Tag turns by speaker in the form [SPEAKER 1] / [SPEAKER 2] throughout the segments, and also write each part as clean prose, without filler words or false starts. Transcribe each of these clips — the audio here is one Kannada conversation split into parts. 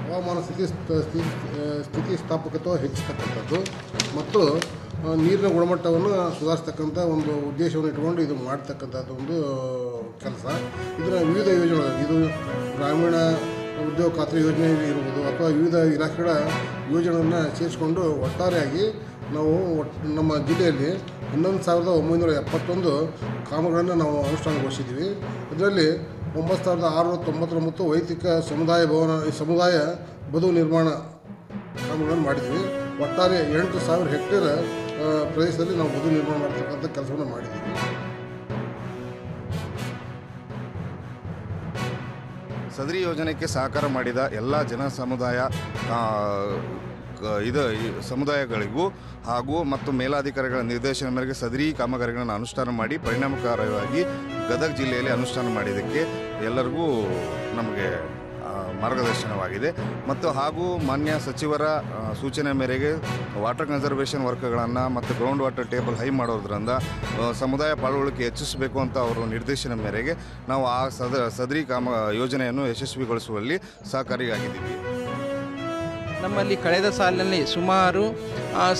[SPEAKER 1] ಹವಾಮಾನ ಸ್ಥಿತಿಸ್ಥಾಪಕತ್ವ ಹೆಚ್ಚಿಸ್ತಕ್ಕಂಥದ್ದು ಮತ್ತು ನೀರಿನ ಗುಣಮಟ್ಟವನ್ನು ಸುಧಾರಿಸ್ತಕ್ಕಂಥ ಒಂದು ಉದ್ದೇಶವನ್ನು ಇಟ್ಕೊಂಡು ಇದು ಮಾಡ್ತಕ್ಕಂಥದ್ದು ಒಂದು ಕೆಲಸ. ಇದರ ವಿವಿಧ ಯೋಜನೆಗಳು, ಇದು ಗ್ರಾಮೀಣ ಉದ್ಯೋಗ ಖಾತ್ರಿ ಯೋಜನೆ ಇರ್ಬೋದು ಅಥವಾ ವಿವಿಧ ಇಲಾಖೆಗಳ ಯೋಜನೆಗಳನ್ನು ಸೇರಿಸಿಕೊಂಡು ಒಟ್ಟಾರೆಯಾಗಿ ನಾವು ನಮ್ಮ ಜಿಲ್ಲೆಯಲ್ಲಿ 11,971 ಕಾಮಗಳನ್ನು ನಾವು ಅನುಷ್ಠಾನಗೊಳಿಸಿದ್ದೀವಿ. ಇದರಲ್ಲಿ 9,699 ವೈಯಕ್ತಿಕ ಸಮುದಾಯ ಬದು ನಿರ್ಮಾಣ ಕಾಮಗಳನ್ನು ಮಾಡಿದ್ದೀವಿ. ಒಟ್ಟಾರೆ 8,000 ಹೆಕ್ಟೇರ್ ಪ್ರದೇಶದಲ್ಲಿ ನಾವು ಬದು ನಿರ್ಮಾಣ ಮಾಡ್ತಕ್ಕಂಥ ಕೆಲಸವನ್ನು ಮಾಡಿದ್ದೀವಿ.
[SPEAKER 2] ಸದರಿ ಯೋಜನೆಗೆ ಸಹಕಾರ ಮಾಡಿದ ಎಲ್ಲ ಸಮುದಾಯಗಳಿಗೂ ಹಾಗೂ ಮತ್ತು ಮೇಲಾಧಿಕಾರಿಗಳ ನಿರ್ದೇಶನ ಮೇರೆಗೆ ಸದರಿ ಕಾಮಗಾರಿಗಳನ್ನು ಅನುಷ್ಠಾನ ಮಾಡಿ ಪರಿಣಾಮಕಾರಿಯಾಗಿ ಗದಗ ಜಿಲ್ಲೆಯಲ್ಲಿ ಅನುಷ್ಠಾನ ಮಾಡಿದ್ದಕ್ಕೆ ಎಲ್ಲರಿಗೂ ನಮಗೆ ಮಾರ್ಗದರ್ಶನವಾಗಿದೆ. ಮತ್ತು ಹಾಗೂ ಮಾನ್ಯ ಸಚಿವರ ಸೂಚನೆ ಮೇರೆಗೆ ವಾಟರ್ ಕನ್ಸರ್ವೇಷನ್ ವರ್ಕ್ಗಳನ್ನು ಮತ್ತು ಗ್ರೌಂಡ್ ವಾಟರ್ ಟೇಬಲ್ ಹೈ ಮಾಡೋದ್ರಿಂದ ಸಮುದಾಯ ಪಾಲ್ಗೊಳ್ಳಿಕೆ ಹೆಚ್ಚಿಸಬೇಕು ಅಂತ ಅವರ ನಿರ್ದೇಶನ ಮೇರೆಗೆ ನಾವು ಆ ಸದರಿ ಯೋಜನೆಯನ್ನು ಯಶಸ್ವಿಗೊಳಿಸುವಲ್ಲಿ ಸಹಕಾರಿಯಾಗಿದ್ದೀವಿ.
[SPEAKER 3] ನಮ್ಮಲ್ಲಿ ಕಳೆದ ಸಾಲಿನಲ್ಲಿ ಸುಮಾರು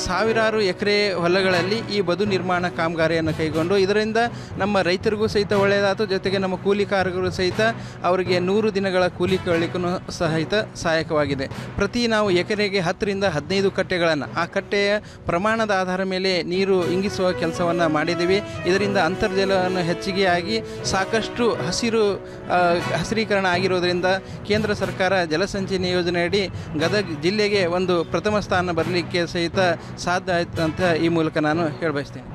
[SPEAKER 3] ಸಾವಿರಾರು ಎಕರೆ ಹೊಲಗಳಲ್ಲಿ ಈ ಬದು ನಿರ್ಮಾಣ ಕಾಮಗಾರಿಯನ್ನು ಕೈಗೊಂಡು ಇದರಿಂದ ನಮ್ಮ ರೈತರಿಗೂ ಸಹಿತ ಒಳ್ಳೆಯದಾಯಿತು, ಜೊತೆಗೆ ನಮ್ಮ ಕೂಲಿಕಾರರು ಸಹಿತ ಅವರಿಗೆ 100 ದಿನಗಳ ಕೂಲಿ ಕಳಲಿಕ್ಕೂ ಸಹಿತ ಸಹಾಯಕವಾಗಿದೆ. ಪ್ರತಿ ನಾವು ಎಕರೆಗೆ 10ರಿಂದ 15 ಕಟ್ಟೆಗಳನ್ನು ಆ ಕಟ್ಟೆಯ ಪ್ರಮಾಣದ ಆಧಾರ ಮೇಲೆ ನೀರು ಇಂಗಿಸುವ ಕೆಲಸವನ್ನು ಮಾಡಿದ್ದೀವಿ. ಇದರಿಂದ ಅಂತರ್ಜಲವನ್ನು ಹೆಚ್ಚಿಗೆಯಾಗಿ ಸಾಕಷ್ಟು ಹಸಿರೀಕರಣ ಆಗಿರೋದರಿಂದ ಕೇಂದ್ರ ಸರ್ಕಾರ ಜಲಸಂಚಯನ ಯೋಜನೆಯಡಿ ಗದಗ ಜಿಲ್ಲೆಗೆ ಒಂದು ಪ್ರಥಮ ಸ್ಥಾನ ಬರಲಿಕ್ಕೆ ಸಹಿತ ಸಾಧ್ಯ ಆಯಿತು ಅಂತ ಈ ಮೂಲಕ ನಾನು ಹೇಳಬಯಸ್ತೇನೆ.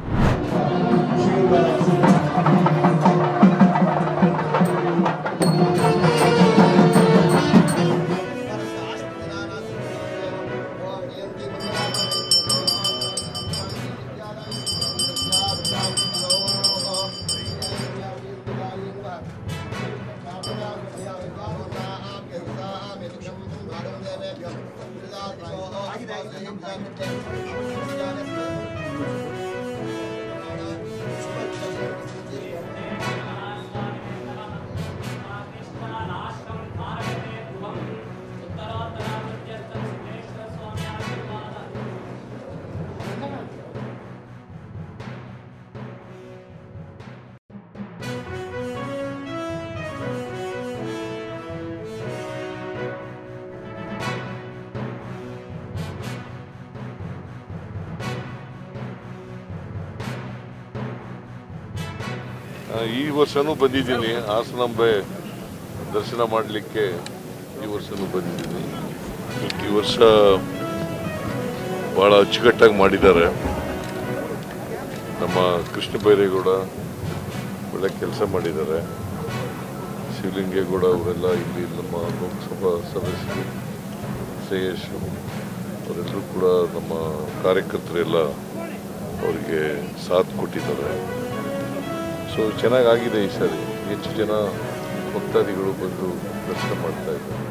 [SPEAKER 4] ಈ ವರ್ಷನೂ ಬಂದಿದ್ದೀನಿ ಹಾಸನಾಂಬೆ ದರ್ಶನ ಮಾಡಲಿಕ್ಕೆ. ಈ ವರ್ಷನೂ ಬಂದಿದ್ದೀನಿ. ಈ ವರ್ಷ ಭಾಳ ಅಚ್ಚುಕಟ್ಟಾಗಿ ಮಾಡಿದ್ದಾರೆ. ನಮ್ಮ ಕೃಷ್ಣ ಬೈರೇಗೌಡ ಒಳ್ಳೆ ಕೆಲಸ ಮಾಡಿದ್ದಾರೆ. ಶಿವಲಿಂಗೇಗೌಡ ಅವರೆಲ್ಲ ಇಲ್ಲಿ ನಮ್ಮ ಲೋಕಸಭಾ ಸದಸ್ಯರು ಶ್ರೇಯಸ್ ಅವರೆಲ್ಲರೂ ಕೂಡ ನಮ್ಮ ಕಾರ್ಯಕರ್ತರೆಲ್ಲ ಅವರಿಗೆ ಸಾಥ್ ಕೊಟ್ಟಿದ್ದಾರೆ. ಸೊ ಚೆನ್ನಾಗಾಗಿದೆ. ಈ ಸಾರಿ ಹೆಚ್ಚು ಜನ ಭಕ್ತಾದಿಗಳು ಬಂದು ದರ್ಶನ ಮಾಡ್ತಾ ಇದ್ದಾರೆ.